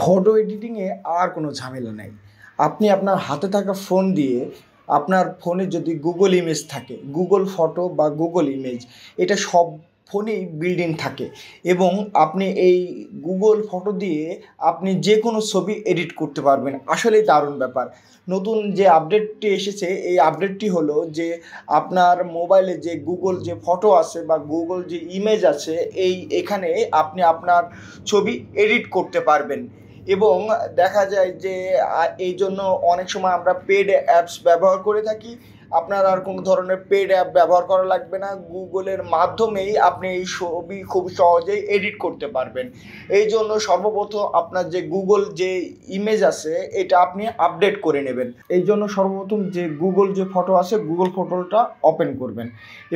Photo এডিটিংয়ে আর কোনো ঝামেলা নেই। আপনি আপনার হাতে থাকা ফোন দিয়ে আপনার ফোনে যদি গুগল ইমেজ থাকে, গুগল ফটো বা গুগল ইমেজ, এটা সব ফোনেই বিল্ট ইন থাকে এবং আপনি এই গুগল ফটো দিয়ে আপনি যে কোনো ছবি এডিট করতে পারবেন। আসলেই দারুণ ব্যাপার। নতুন যে আপডেটটি এসেছে, এই আপডেটটি হলো যে আপনার মোবাইলে যে গুগল যে ফটো আছে বা গুগল যে ইমেজ আছে, এখানে আপনি আপনার ছবি এডিট করতে পারবেন। এবং দেখা যায় যে এই জন্য অনেক সময় আমরা পেড অ্যাপস ব্যবহার করে থাকি। আপনার আর কোনো ধরনের পেড অ্যাপ ব্যবহার করা লাগবে না, গুগলের মাধ্যমেই আপনি এই ছবি খুব সহজেই এডিট করতে পারবেন। এই জন্য সর্বপ্রথম আপনার যে গুগল যে ইমেজ আছে এটা আপনি আপডেট করে নেবেন। এই জন্য সর্বপ্রথম যে গুগল যে ফটো আছে, গুগল ফটোটা ওপেন করবেন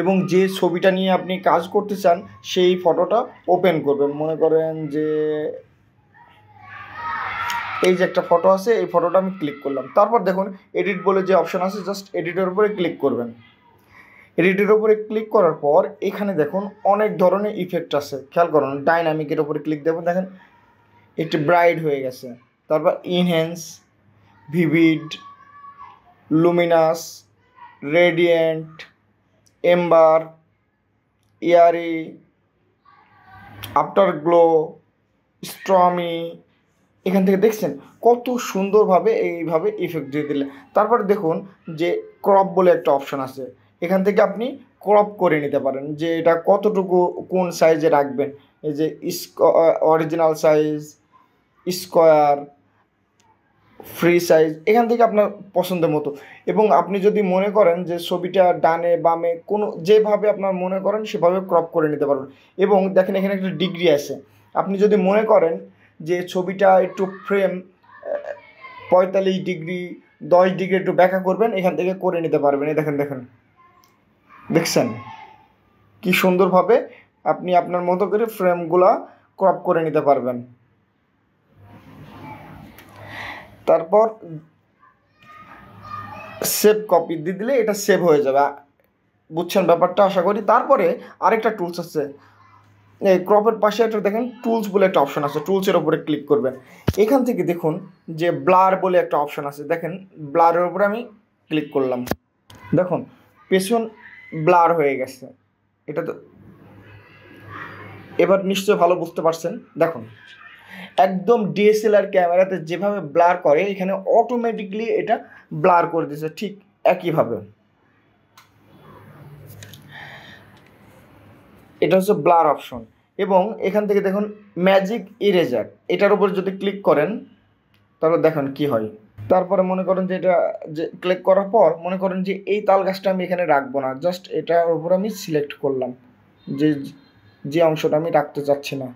এবং যে ছবিটা নিয়ে আপনি কাজ করতে চান সেই ফটোটা ওপেন করবেন। মনে করেন যে এই যে একটা ফটো আছে, এই ফটোটা আমি ক্লিক করলাম। তারপর দেখুন এডিট বলে যে অপশান আছে, জাস্ট এডিটের উপরে ক্লিক করবেন। এডিটের উপরে ক্লিক করার পর এখানে দেখুন অনেক ধরনের ইফেক্ট আছে, খেয়াল করুন। ডাইনামিকের উপরে ক্লিক দেবেন, দেখেন একটু ব্রাইট হয়ে গেছে। তারপর enhance, vivid, luminous, radiant, ember, airy, afterglow, stormy. এখান থেকে দেখছেন কত সুন্দরভাবে এইভাবে ইফেক্ট দিয়ে দিলে। তারপর দেখুন যে ক্রপ বলে একটা অপশান আছে, এখান থেকে আপনি ক্রপ করে নিতে পারেন যে এটা কতটুকু কোন সাইজে রাখবেন। এই যে original size, square, free size, এখান থেকে আপনার পছন্দের মতো। এবং আপনি যদি মনে করেন যে ছবিটা ডানে বামে কোনো যেভাবে আপনার মনে করেন সেভাবে ক্রপ করে নিতে পারবেন। এবং দেখেন এখানে একটা ডিগ্রি আছে, আপনি যদি মনে করেন যে ছবিটা একটু ফ্রেম 45 ডিগ্রি 10 ডিগ্রি একটু ব্যাখ্যা করবেন, এখান থেকে করে নিতে পারবেন। এই দেখেন দেখেন দেখছেন কি সুন্দরভাবে আপনি আপনার মতো করে ফ্রেমগুলা ক্রপ করে নিতে পারবেন। তারপর সেভ কপি দিয়ে দিলে এটা সেভ হয়ে যাবে। বুঝছেন ব্যাপারটা আশা করি। তারপরে আরেকটা টুলস আছে, এই ক্রপের পাশে একটা দেখেন টুলস বলে একটা অপশান আছে, টুলসের ওপরে ক্লিক করবেন। এখান থেকে দেখুন যে ব্লার বলে একটা অপশান আছে, দেখেন ব্লারের উপরে আমি ক্লিক করলাম, দেখুন পেছন ব্লার হয়ে গেছে। এটা তো এবার নিশ্চয়ই ভালো বুঝতে পারছেন। দেখুন একদম ডিএসএলআর ক্যামেরাতে যেভাবে ব্লার করে এখানে অটোমেটিকলি এটা ব্লার করে দিয়েছে, ঠিক একইভাবে। এটা হচ্ছে ব্লার অপশন। এবং এখান থেকে দেখুন ম্যাজিক ইরেজার, এটার উপর যদি ক্লিক করেন তাহলে দেখুন কি হয়। তারপরে মনে করেন যে এটা যে ক্লিক করার পর মনে করেন যে এই তাল গাছটা আমি এখানে রাখবো না, জাস্ট এটার উপর আমি সিলেক্ট করলাম যে যে অংশটা আমি রাখতে চাচ্ছি না।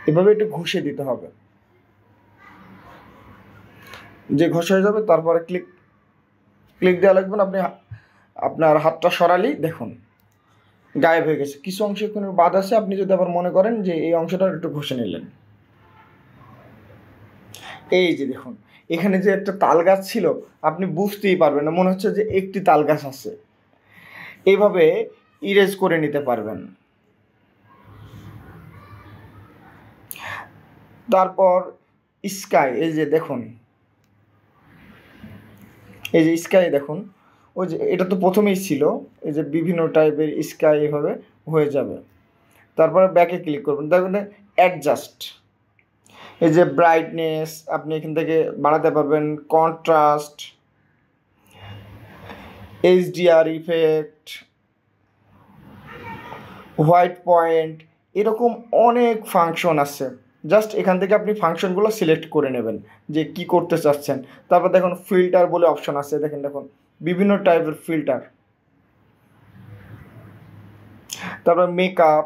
এভাবে একটু ঘষে দিতে হবে, যে ঘষে হয়ে যাবে। তারপরে ক্লিক দেওয়া লাগবে না, আপনি আপনার হাতটা সরালেই দেখুন গায়েব হয়ে গেছে। কিছু অংশে কোনো বাদ আছে, আপনি যদি আবার মনে করেন যে এই অংশটা একটু ঘষে নিলেন। এই যে দেখুন এখানে যে একটা তাল গাছ ছিল আপনি বুঝতেই পারবেন না, মনে হচ্ছে যে একটি তাল গাছ আছে। এইভাবে ইরেজ করে নিতে পারবেন। তারপর স্কাই, এই যে দেখুন এই যে স্কাই দেখুন, ওই যে এটা তো প্রথমেই ছিল, এই যে বিভিন্ন টাইপের স্কাই এভাবে হয়ে যাবে। তারপরে ব্যাকে ক্লিক করবেন, দেখবেন অ্যাডজাস্ট, এই যে ব্রাইটনেস আপনি এখান থেকে বাড়াতে পারবেন, contrast, HDR effect, white point, এরকম অনেক ফাংশন আছে। জাস্ট এখান থেকে আপনি ফাংশনগুলো সিলেক্ট করে নেবেন যে কি করতে চাচ্ছেন। তারপর দেখুন ফিল্টার বলে অপশন আছে, দেখুন বিভিন্ন টাইপের ফিল্টার। তারপর মেকআপ,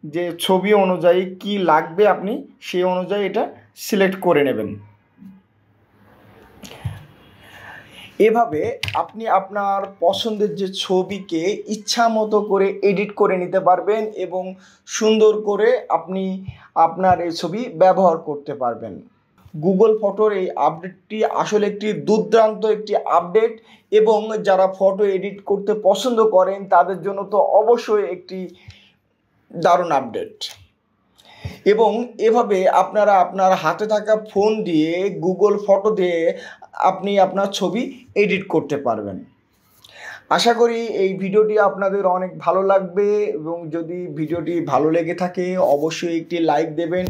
যে ছবি অনুযায়ী কি লাগবে আপনি সেই অনুযায়ী এটা সিলেক্ট করে নেবেন। এভাবে আপনি আপনার পছন্দের যে ছবিকে ইচ্ছা মতো করে এডিট করে নিতে পারবেন এবং সুন্দর করে আপনি আপনার এই ছবি ব্যবহার করতে পারবেন। গুগল ফটোর এই আপডেটটি আসলে একটি দুর্দান্ত একটি আপডেট, এবং যারা ফটো এডিট করতে পছন্দ করেন তাদের জন্য তো অবশ্যই একটি দারুণ আপডেট। এবং এভাবে আপনারা আপনার হাতে থাকা ফোন দিয়ে গুগল ফটো দিয়ে আপনি আপনার ছবি এডিট করতে পারবেন। আশা করি এই ভিডিওটি আপনাদের অনেক ভালো লাগবে, এবং যদি ভিডিওটি ভালো লেগে থাকে অবশ্যই একটি লাইক দেবেন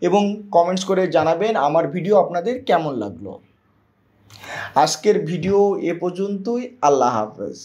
এবং কমেন্টস করে জানাবেন আমার ভিডিও আপনাদের কেমন লাগলো। আজকের ভিডিও এ পর্যন্তই। আল্লাহ হাফেজ।